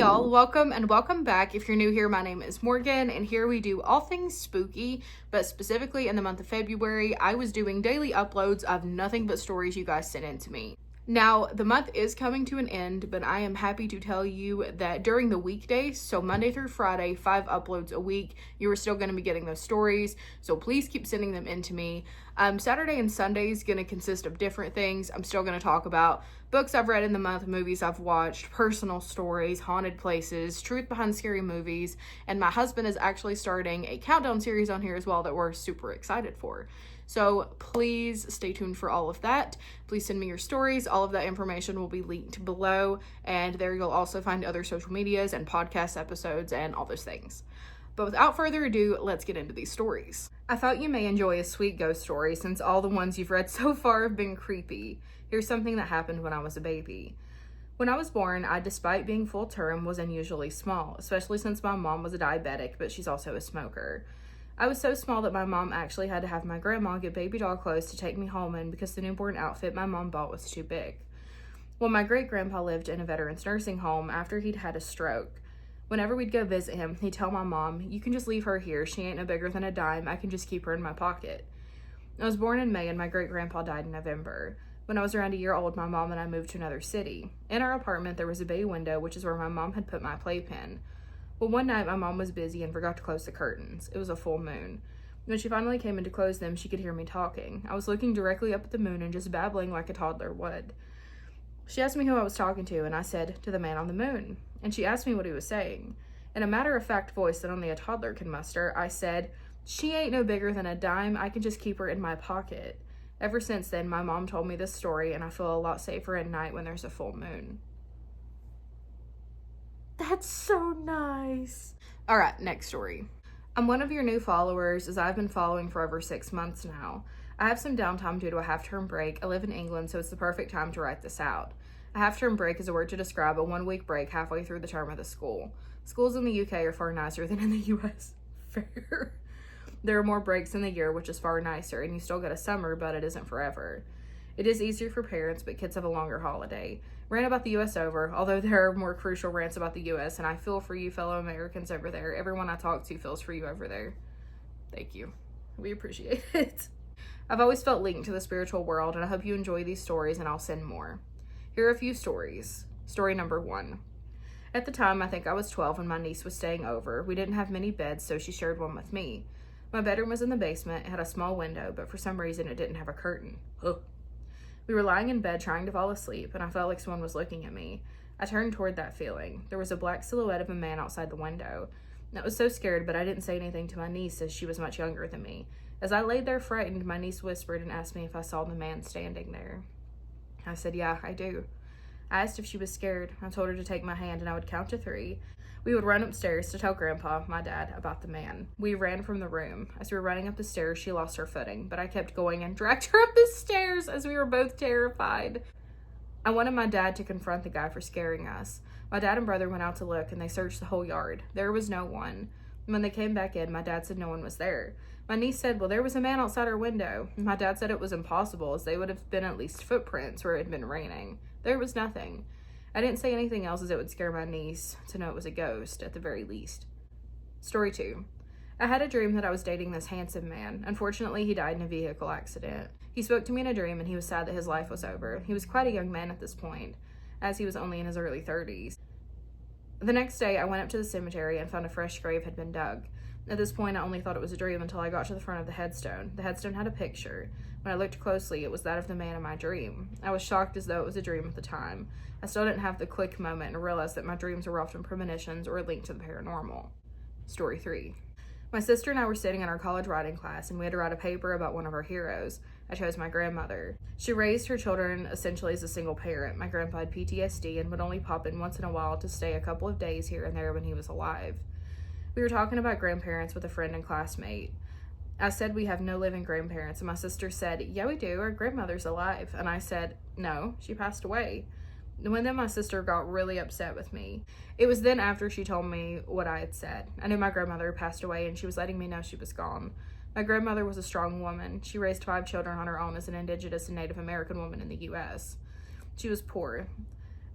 y'all, welcome and welcome back. If you're new here, my name is Morgan, and here we do all things spooky, but specifically in the month of February, I was doing daily uploads of nothing but stories you guys sent in to me. Now, the month is coming to an end, but I am happy to tell you that during the weekdays, so Monday through Friday, 5 uploads a week, you are still going to be getting those stories, so please keep sending them in to me. Saturday and Sunday is going to consist of different things. I'm still going to talk about books I've read in the month, movies I've watched, personal stories, haunted places, truth behind scary movies, and my husband is actually starting a countdown series on here as well that we're super excited for. So please stay tuned for all of that. Please send me your stories. All of that information will be linked below, and there you'll also find other social medias and podcast episodes and all those things. But without further ado, let's get into these stories. I thought you may enjoy a sweet ghost story since all the ones you've read so far have been creepy. Here's something that happened when I was a baby. When I was born, I, despite being full term, was unusually small, especially since my mom was a diabetic, but she's also a smoker. I was so small that my mom actually had to have my grandma get baby doll clothes to take me home in because the newborn outfit my mom bought was too big. Well, my great-grandpa lived in a veteran's nursing home after he'd had a stroke. Whenever we'd go visit him, he'd tell my mom, "You can just leave her here. She ain't no bigger than a dime. I can just keep her in my pocket." I was born in May and my great-grandpa died in November. When I was around a year old, my mom and I moved to another city. In our apartment, there was a bay window, which is where my mom had put my playpen. Well, one night, my mom was busy and forgot to close the curtains. It was a full moon. When she finally came in to close them, she could hear me talking. I was looking directly up at the moon and just babbling like a toddler would. She asked me who I was talking to, and I said, "To the man on the moon." And she asked me what he was saying. In a matter-of-fact voice that only a toddler can muster, I said, "She ain't no bigger than a dime. I can just keep her in my pocket." Ever since then, my mom told me this story, and I feel a lot safer at night when there's a full moon. That's so nice. All right, next story. I'm one of your new followers, as I've been following for over 6 months now. I have some downtime due to a half-term break. I live in England, so it's the perfect time to write this out. A half-term break is a word to describe a one-week break halfway through the term of the school. Schools in the UK are far nicer than in the US. Fair. There are more breaks in the year, which is far nicer, and you still get a summer, but it isn't forever. It is easier for parents, but kids have a longer holiday. Rant about the US over, although there are more crucial rants about the US, and I feel for you fellow Americans over there. Everyone I talk to feels for you over there. Thank you. We appreciate it. I've always felt linked to the spiritual world, and I hope you enjoy these stories, and I'll send more. Here are a few stories. Story number 1. At the time, I think I was 12 and my niece was staying over. We didn't have many beds, so she shared one with me. My bedroom was in the basement. It had a small window, but for some reason it didn't have a curtain. Ugh. We were lying in bed trying to fall asleep, and I felt like someone was looking at me. I turned toward that feeling. There was a black silhouette of a man outside the window. I was so scared, but I didn't say anything to my niece as she was much younger than me. As I laid there frightened, my niece whispered and asked me if I saw the man standing there. I said, "Yeah, I do." I asked if she was scared. I told her to take my hand and I would count to 3. We would run upstairs to tell Grandpa, my dad, about the man. We ran from the room. As we were running up the stairs, she lost her footing, but I kept going and dragged her up the stairs as we were both terrified. I wanted my dad to confront the guy for scaring us. My dad and brother went out to look, and they searched the whole yard. There was no one. When they came back in, my dad said no one was there. My niece said, "Well, there was a man outside our window." My dad said it was impossible, as they would have been at least footprints where it had been raining. There was nothing. I didn't say anything else as it would scare my niece to know it was a ghost, at the very least. Story 2. I had a dream that I was dating this handsome man. Unfortunately, he died in a vehicle accident. He spoke to me in a dream, and he was sad that his life was over. He was quite a young man at this point, as he was only in his early 30s. The next day, I went up to the cemetery and found a fresh grave had been dug. At this point, I only thought it was a dream until I got to the front of the headstone. The headstone had a picture. When I looked closely, it was that of the man in my dream. I was shocked as though it was a dream at the time. I still didn't have the click moment and realized that my dreams were often premonitions or linked to the paranormal. Story 3. My sister and I were sitting in our college writing class, and we had to write a paper about one of our heroes. I chose my grandmother. She raised her children essentially as a single parent. My grandpa had PTSD and would only pop in once in a while to stay a couple of days here and there when he was alive. We were talking about grandparents with a friend and classmate. I said we have no living grandparents, and my sister said, "Yeah, we do. Our grandmother's alive." And I said, "No, she passed away." When then my sister got really upset with me. It was then after she told me what I had said. I knew my grandmother passed away, and she was letting me know she was gone. My grandmother was a strong woman. She raised 5 children on her own as an Indigenous and Native American woman in the U.S. She was poor.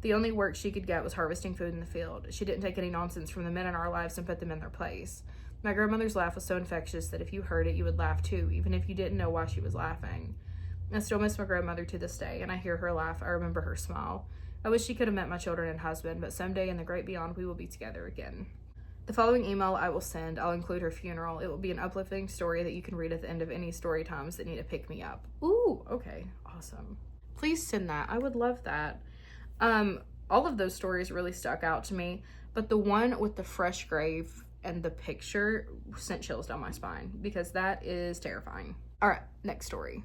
The only work she could get was harvesting food in the field. She didn't take any nonsense from the men in our lives and put them in their place. My grandmother's laugh was so infectious that if you heard it, you would laugh too, even if you didn't know why she was laughing. I still miss my grandmother to this day, and I hear her laugh. I remember her smile. I wish she could have met my children and husband, but someday in the great beyond, we will be together again. The following email I will send, I'll include her funeral. It will be an uplifting story that you can read at the end of any story times that need to pick me up. Ooh, okay, awesome. Please send that. I would love that. All of those stories really stuck out to me, but the one with the fresh grave and the picture sent chills down my spine because that is terrifying. All right, next story.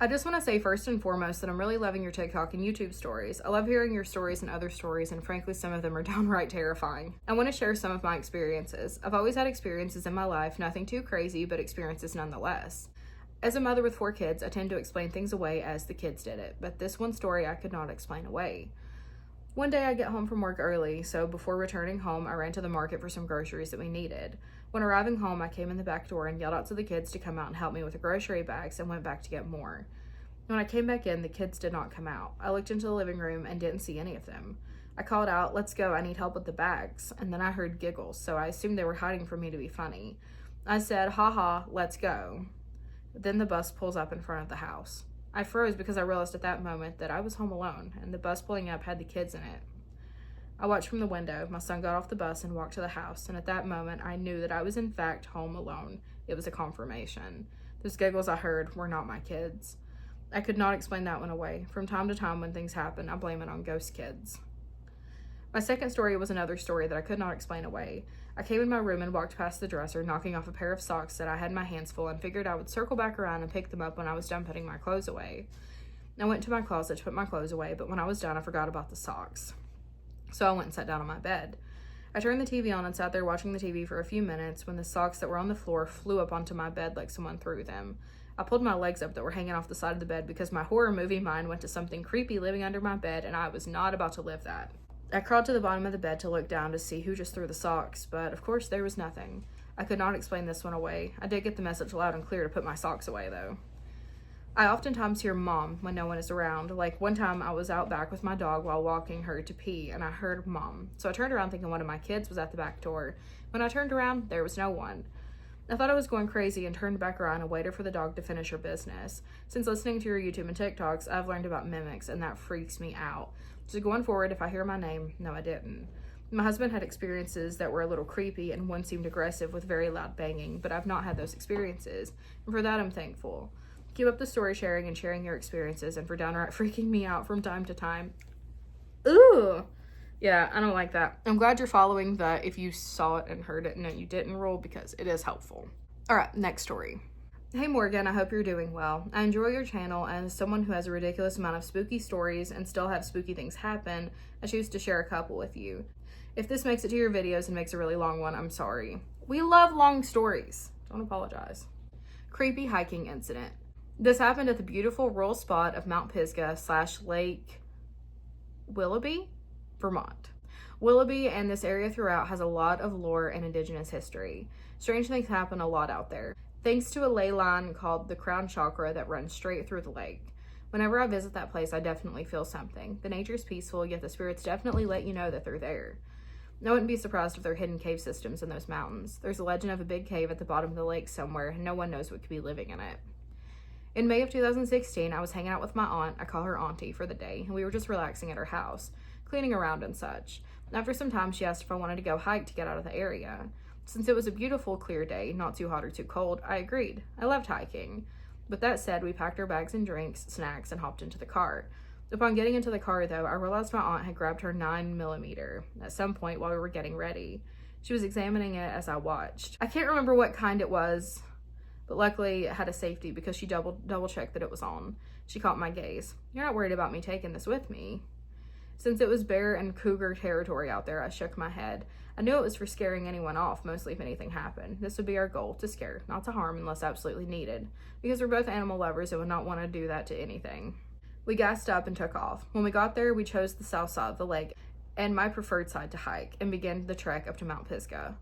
I just want to say first and foremost that I'm really loving your TikTok and YouTube stories. I love hearing your stories and other stories, and frankly, some of them are downright terrifying. I want to share some of my experiences. I've always had experiences in my life, nothing too crazy, but experiences nonetheless. As a mother with 4 kids, I tend to explain things away as the kids did it, but this one story I could not explain away. One day I get home from work early, so before returning home, I ran to the market for some groceries that we needed. When arriving home, I came in the back door and yelled out to the kids to come out and help me with the grocery bags and went back to get more. When I came back in, the kids did not come out. I looked into the living room and didn't see any of them. I called out, "Let's go, I need help with the bags," and then I heard giggles, so I assumed they were hiding from me to be funny. I said, "Ha, let's go." Then the bus pulls up in front of the house. I froze because I realized at that moment that I was home alone, and the bus pulling up had the kids in it. I watched from the window. My son got off the bus and walked to the house, and at that moment, I knew that I was in fact home alone. It was a confirmation. Those giggles I heard were not my kids. I could not explain that one away. From time to time when things happen, I blame it on ghost kids. My second story was another story that I could not explain away. I came in my room and walked past the dresser, knocking off a pair of socks that I had my hands full, and figured I would circle back around and pick them up when I was done putting my clothes away. I went to my closet to put my clothes away, but when I was done, I forgot about the socks. So I went and sat down on my bed. I turned the TV on and sat there watching the TV for a few minutes when the socks that were on the floor flew up onto my bed like someone threw them. I pulled my legs up that were hanging off the side of the bed because my horror movie mind went to something creepy living under my bed, and I was not about to live that. I crawled to the bottom of the bed to look down to see who just threw the socks, but of course there was nothing. I could not explain this one away. I did get the message loud and clear to put my socks away, though. I oftentimes hear Mom when no one is around. Like one time I was out back with my dog while walking her to pee, and I heard Mom. So I turned around thinking one of my kids was at the back door. When I turned around, there was no one. I thought I was going crazy and turned back around and waited for the dog to finish her business. Since listening to your YouTube and TikToks, I've learned about mimics, and that freaks me out. So going forward, if I hear my name, no, I didn't. My husband had experiences that were a little creepy, and one seemed aggressive with very loud banging, but I've not had those experiences, and for that I'm thankful. Keep up the story sharing and sharing your experiences, and for downright freaking me out from time to time. Ooh! Yeah, I don't like that. I'm glad you're following the if you saw it and heard it and no you didn't rule, because it is helpful. All right, next story. Hey Morgan, I hope you're doing well. I enjoy your channel, and as someone who has a ridiculous amount of spooky stories and still have spooky things happen, I choose to share a couple with you. If this makes it to your videos and makes a really long one, I'm sorry. We love long stories. Don't apologize. Creepy hiking incident. This happened at the beautiful rural spot of Mount Pisgah / Lake Willoughby, Vermont. Willoughby and this area throughout has a lot of lore and indigenous history. Strange things happen a lot out there, thanks to a ley line called the crown chakra that runs straight through the lake. Whenever I visit that place, I definitely feel something. The nature's peaceful, yet the spirits definitely let you know that they're there. I wouldn't be surprised if there are hidden cave systems in those mountains. There's a legend of a big cave at the bottom of the lake somewhere, and no one knows what could be living in it. In May of 2016, I was hanging out with my aunt, I call her Auntie, for the day, and we were just relaxing at her house, cleaning around and such. After some time, she asked if I wanted to go hike to get out of the area. Since it was a beautiful, clear day, not too hot or too cold, I agreed. I loved hiking. With that said, we packed our bags and drinks, snacks, and hopped into the car. Upon getting into the car, though, I realized my aunt had grabbed her 9mm at some point while we were getting ready. She was examining it as I watched. I can't remember what kind it was, but luckily it had a safety because she double-checked that it was on. She caught my gaze. "You're not worried about me taking this with me?" Since it was bear and cougar territory out there, I shook my head. I knew it was for scaring anyone off, mostly if anything happened. This would be our goal, to scare, not to harm unless absolutely needed, because we're both animal lovers and would not want to do that to anything. We gassed up and took off. When we got there, we chose the south side of the lake and my preferred side to hike and began the trek up to Mount Pisgah.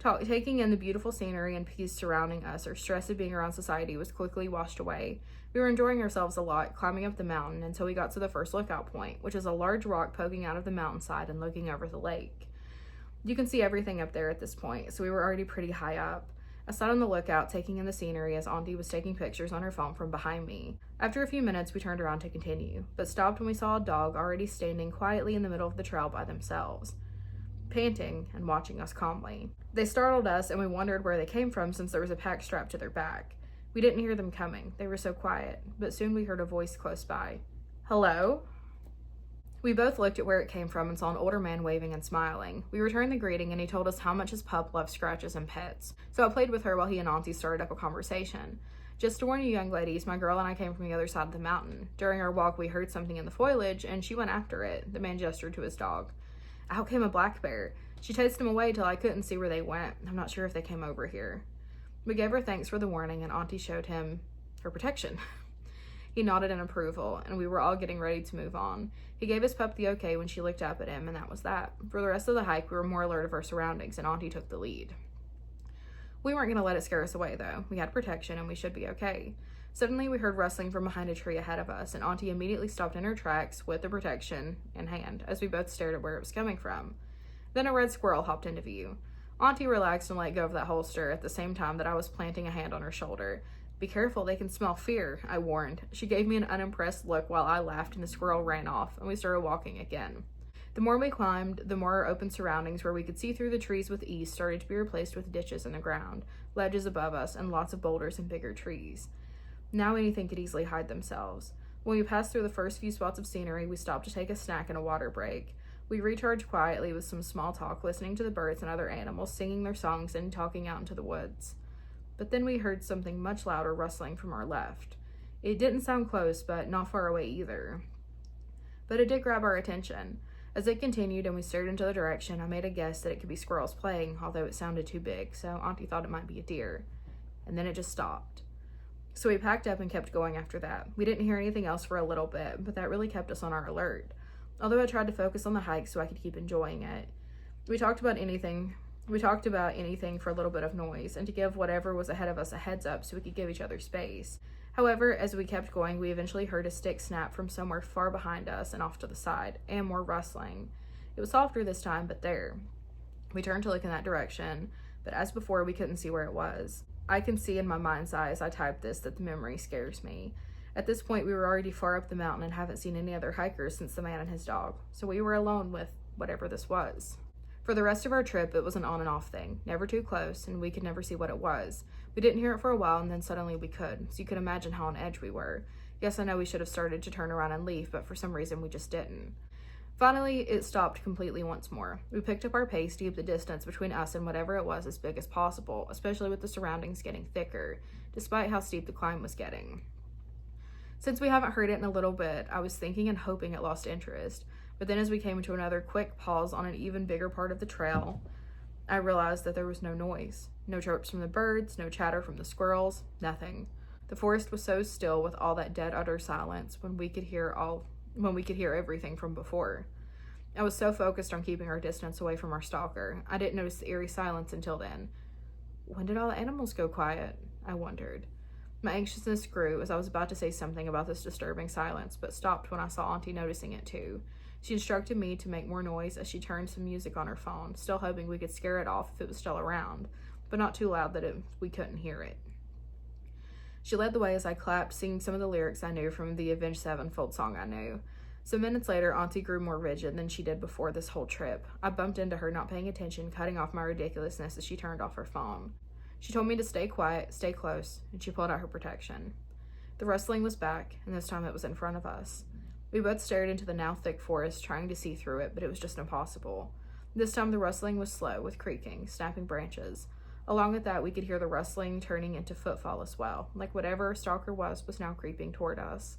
Taking in the beautiful scenery and peace surrounding us, our stress of being around society was quickly washed away. We were enjoying ourselves a lot, climbing up the mountain until we got to the first lookout point, which is a large rock poking out of the mountainside and looking over the lake. You can see everything up there at this point, so we were already pretty high up. I sat on the lookout, taking in the scenery as Auntie was taking pictures on her phone from behind me. After a few minutes, we turned around to continue, but stopped when we saw a dog already standing quietly in the middle of the trail by themselves, panting and watching us calmly. They startled us, and we wondered where they came from since there was a pack strapped to their back. We didn't hear them coming. They were so quiet, but soon we heard a voice close by. "Hello?" We both looked at where it came from and saw an older man waving and smiling. We returned the greeting, and he told us how much his pup loved scratches and pets, so I played with her while he and Auntie started up a conversation. "Just to warn you young ladies, my girl and I came from the other side of the mountain. During our walk, we heard something in the foliage, and she went after it." The man gestured to his dog. "Out came a black bear. She chased him away till I couldn't see where they went. I'm not sure if they came over here." We gave her thanks for the warning, and Auntie showed him her protection. He nodded in approval, and we were all getting ready to move on. He gave his pup the okay when she looked up at him, and that was that. For the rest of the hike, we were more alert of our surroundings, and Auntie took the lead. We weren't going to let it scare us away, though. We had protection, and we should be okay. Suddenly, we heard rustling from behind a tree ahead of us, and Auntie immediately stopped in her tracks with the protection in hand, as we both stared at where it was coming from. Then a red squirrel hopped into view. Auntie relaxed and let go of that holster at the same time that I was planting a hand on her shoulder. "Be careful, they can smell fear," I warned. She gave me an unimpressed look while I laughed, and the squirrel ran off, and we started walking again. The more we climbed, the more our open surroundings where we could see through the trees with ease started to be replaced with ditches in the ground, ledges above us, and lots of boulders and bigger trees. Now anything could easily hide themselves. When we passed through the first few spots of scenery, we stopped to take a snack and a water break. We recharged quietly with some small talk, listening to the birds and other animals singing their songs and talking out into the woods. But then we heard something much louder rustling from our left. It didn't sound close, but not far away either. But it did grab our attention. As it continued and we stared into the direction, I made a guess that it could be squirrels playing, although it sounded too big, so Auntie thought it might be a deer. And then it just stopped. So we packed up and kept going after that. We didn't hear anything else for a little bit, but that really kept us on our alert. Although I tried to focus on the hike so I could keep enjoying it. We talked about anything for a little bit of noise, and to give whatever was ahead of us a heads up so we could give each other space. However, as we kept going, we eventually heard a stick snap from somewhere far behind us and off to the side, and more rustling. It was softer this time, but there. We turned to look in that direction, but as before, we couldn't see where it was. I can see in my mind's eye as I type this that the memory scares me. At this point, we were already far up the mountain and haven't seen any other hikers since the man and his dog, so we were alone with whatever this was. For the rest of our trip, it was an on and off thing, never too close, and we could never see what it was. We didn't hear it for a while, and then suddenly we could, so you can imagine how on edge we were. Yes, I know we should have started to turn around and leave, but for some reason we just didn't. Finally, it stopped completely once more. We picked up our pace to keep the distance between us and whatever it was as big as possible, especially with the surroundings getting thicker, despite how steep the climb was getting. Since we haven't heard it in a little bit, I was thinking and hoping it lost interest. But then as we came to another quick pause on an even bigger part of the trail, I realized that there was no noise. No chirps from the birds, no chatter from the squirrels, nothing. The forest was so still with all that dead utter silence when we could hear everything from before. I was so focused on keeping our distance away from our stalker, I didn't notice the eerie silence until then. When did all the animals go quiet? I wondered. My anxiousness grew as I was about to say something about this disturbing silence, but stopped when I saw Auntie noticing it too. She instructed me to make more noise as she turned some music on her phone, still hoping we could scare it off if it was still around, but not too loud that we couldn't hear it. She led the way as I clapped, singing some of the lyrics I knew from the Avenged Sevenfold song I knew. Some minutes later, Auntie grew more rigid than she did before this whole trip. I bumped into her, not paying attention, cutting off my ridiculousness as she turned off her phone. She told me to stay quiet, stay close, and she pulled out her protection. The rustling was back, and this time it was in front of us. We both stared into the now thick forest, trying to see through it, but it was just impossible. This time the rustling was slow, with creaking, snapping branches. Along with that, we could hear the rustling turning into footfall as well, like whatever our stalker was now creeping toward us.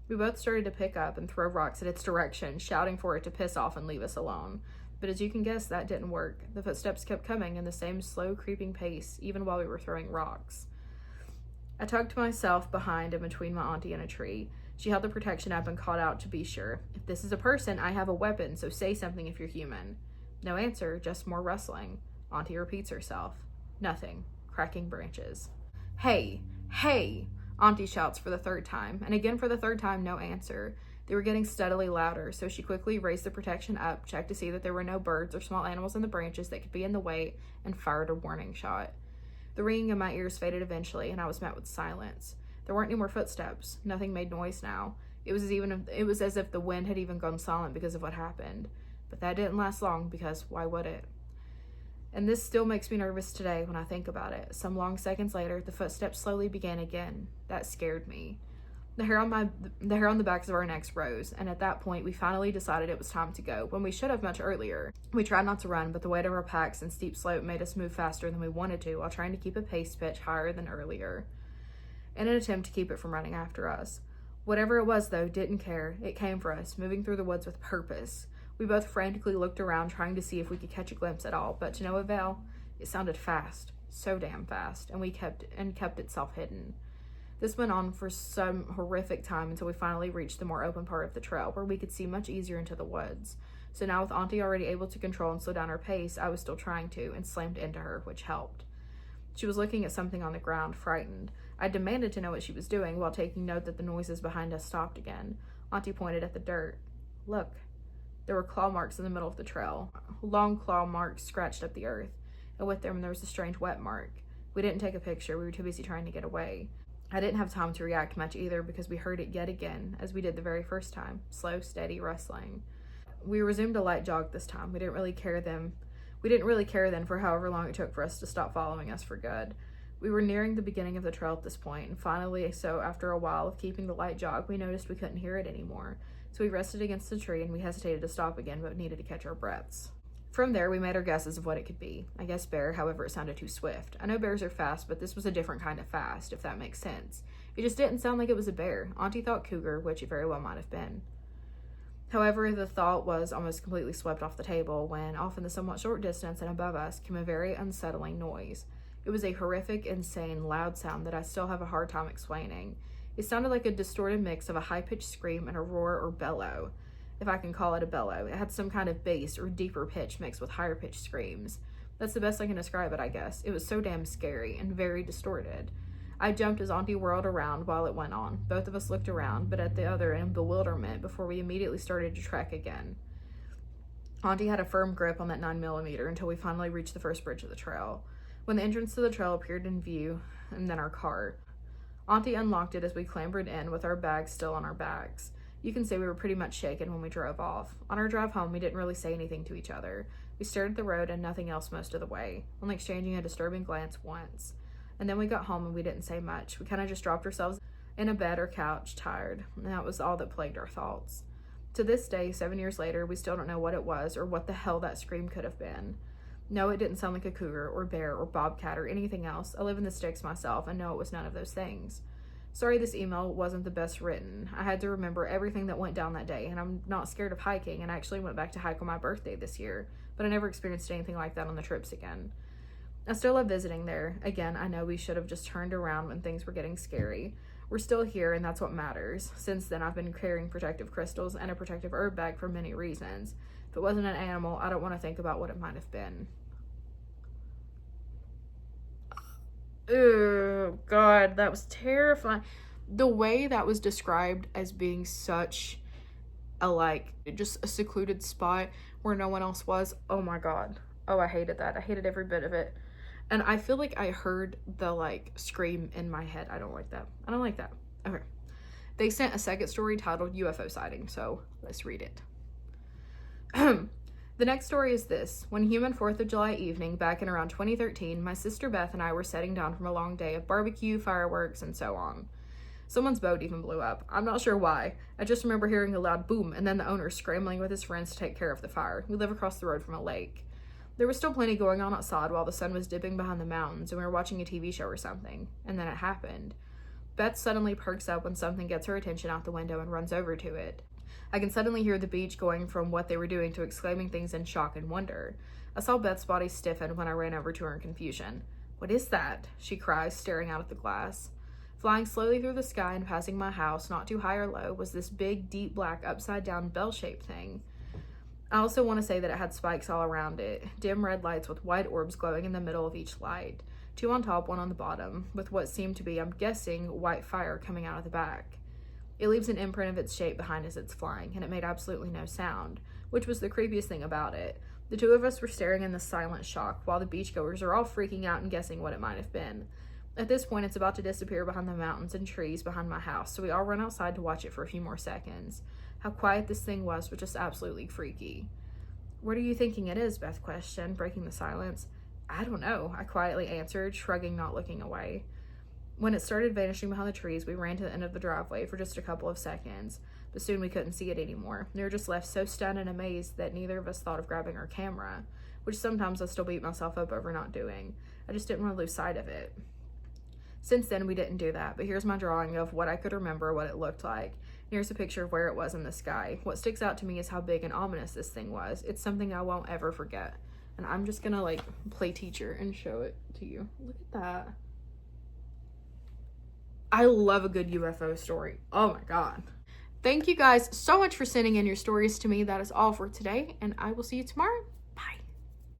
We both started to pick up and throw rocks in its direction, shouting for it to piss off and leave us alone. But as you can guess, that didn't work. The footsteps kept coming in the same slow, creeping pace, even while we were throwing rocks. I tucked myself behind and between my auntie and a tree. She held the protection up and called out to be sure. "If this is a person, I have a weapon, so say something if you're human." No answer, just more rustling. Auntie repeats herself. Nothing. Cracking branches. Hey! Hey! Auntie shouts for the third time, and again for the third time, no answer. They were getting steadily louder, so she quickly raised the protection up, checked to see that there were no birds or small animals in the branches that could be in the way, and fired a warning shot. The ringing in my ears faded eventually, and I was met with silence. There weren't any more footsteps. Nothing made noise now. It was as if the wind had even gone silent because of what happened. But that didn't last long, because why would it? And this still makes me nervous today when I think about it. Some long seconds later, the footsteps slowly began again. That scared me. The hair on the backs of our necks rose, and at that point, we finally decided it was time to go, when we should have much earlier. We tried not to run, but the weight of our packs and steep slope made us move faster than we wanted to, while trying to keep a pace pitch higher than earlier, in an attempt to keep it from running after us. Whatever it was, though, didn't care. It came for us, moving through the woods with purpose. We both frantically looked around, trying to see if we could catch a glimpse at all, but to no avail. It sounded fast, so damn fast, and kept itself hidden. This went on for some horrific time until we finally reached the more open part of the trail, where we could see much easier into the woods. So now, with Auntie already able to control and slow down her pace, I was still trying to, and slammed into her, which helped. She was looking at something on the ground, frightened. I demanded to know what she was doing, while taking note that the noises behind us stopped again. Auntie pointed at the dirt. Look. There were claw marks in the middle of the trail. Long claw marks scratched up the earth, and with them there was a strange wet mark. We didn't take a picture, we were too busy trying to get away. I didn't have time to react much either, because we heard it yet again, as we did the very first time. Slow, steady rustling. We resumed a light jog this time. We didn't really care then for however long it took for us to stop following us for good. We were nearing the beginning of the trail at this point, and finally, so after a while of keeping the light jog, we noticed we couldn't hear it anymore. So we rested against a tree, and we hesitated to stop again, but needed to catch our breaths. From there, we made our guesses of what it could be. I guess bear, however it sounded too swift. I know bears are fast, but this was a different kind of fast, if that makes sense. It just didn't sound like it was a bear. Auntie thought cougar, which it very well might have been. However, the thought was almost completely swept off the table when, off in the somewhat short distance and above us, came a very unsettling noise. It was a horrific, insane, loud sound that I still have a hard time explaining. It sounded like a distorted mix of a high-pitched scream and a roar or bellow, if I can call it a bellow. It had some kind of bass or deeper pitch mixed with higher-pitched screams. That's the best I can describe it, I guess. It was so damn scary and very distorted. I jumped as Auntie whirled around while it went on. Both of us looked around, but at the other in bewilderment before we immediately started to trek again. Auntie had a firm grip on that 9mm until we finally reached the first bridge of the trail. When the entrance to the trail appeared in view, and then our car. Auntie unlocked it as we clambered in with our bags still on our backs. You can say we were pretty much shaken when we drove off. On our drive home, we didn't really say anything to each other. We stared at the road and nothing else most of the way, only exchanging a disturbing glance once. And then we got home and we didn't say much. We kind of just dropped ourselves in a bed or couch, tired, and that was all that plagued our thoughts. To this day, 7 years later, we still don't know what it was or what the hell that scream could have been. No, it didn't sound like a cougar or bear or bobcat or anything else. I live in the sticks myself and know it was none of those things. Sorry this email wasn't the best written. I had to remember everything that went down that day, and I'm not scared of hiking, and I actually went back to hike on my birthday this year, but I never experienced anything like that on the trips again. I still love visiting there. Again, I know we should have just turned around when things were getting scary. We're still here, and that's what matters. Since then, I've been carrying protective crystals and a protective herb bag for many reasons. If it wasn't an animal, I don't want to think about what it might have been. Oh, God, that was terrifying. The way that was described as being such a, just a secluded spot where no one else was. Oh, my God. Oh, I hated that. I hated every bit of it. And I feel like I heard the, scream in my head. I don't like that. I don't like that. Okay. They sent a second story titled UFO Sighting, so let's read it. The next story is this. One human 4th of July evening, back in around 2013, my sister Beth and I were setting down from a long day of barbecue, fireworks, and so on. Someone's boat even blew up. I'm not sure why. I just remember hearing a loud boom and then the owner scrambling with his friends to take care of the fire. We live across the road from a lake. There was still plenty going on outside while the sun was dipping behind the mountains and we were watching a TV show or something. And then it happened. Beth suddenly perks up when something gets her attention out the window and runs over to it. I can suddenly hear the beach going from what they were doing to exclaiming things in shock and wonder. I saw Beth's body stiffen when I ran over to her in confusion. "What is that?" she cries, staring out at the glass. Flying slowly through the sky and passing my house, not too high or low, was this big, deep black, upside-down, bell-shaped thing. I also want to say that it had spikes all around it, dim red lights with white orbs glowing in the middle of each light. 2 on top, 1 on the bottom, with what seemed to be, I'm guessing, white fire coming out of the back. It leaves an imprint of its shape behind as it's flying, and it made absolutely no sound, which was the creepiest thing about it. The 2 of us were staring in this silent shock, while the beachgoers are all freaking out and guessing what it might have been. At this point, it's about to disappear behind the mountains and trees behind my house, so we all run outside to watch it for a few more seconds. How quiet this thing was just absolutely freaky. What are you thinking it is? Beth questioned, breaking the silence. I don't know, I quietly answered, shrugging, not looking away. When it started vanishing behind the trees, we ran to the end of the driveway for just a couple of seconds, but soon we couldn't see it anymore. We were just left so stunned and amazed that neither of us thought of grabbing our camera, which sometimes I still beat myself up over not doing. I just didn't want to lose sight of it. Since then, we didn't do that, but here's my drawing of what I could remember what it looked like. Here's a picture of where it was in the sky. What sticks out to me is how big and ominous this thing was. It's something I won't ever forget. And I'm just gonna play teacher and show it to you. Look at that. I love a good UFO story. Oh my God. Thank you guys so much for sending in your stories to me. That is all for today, and I will see you tomorrow.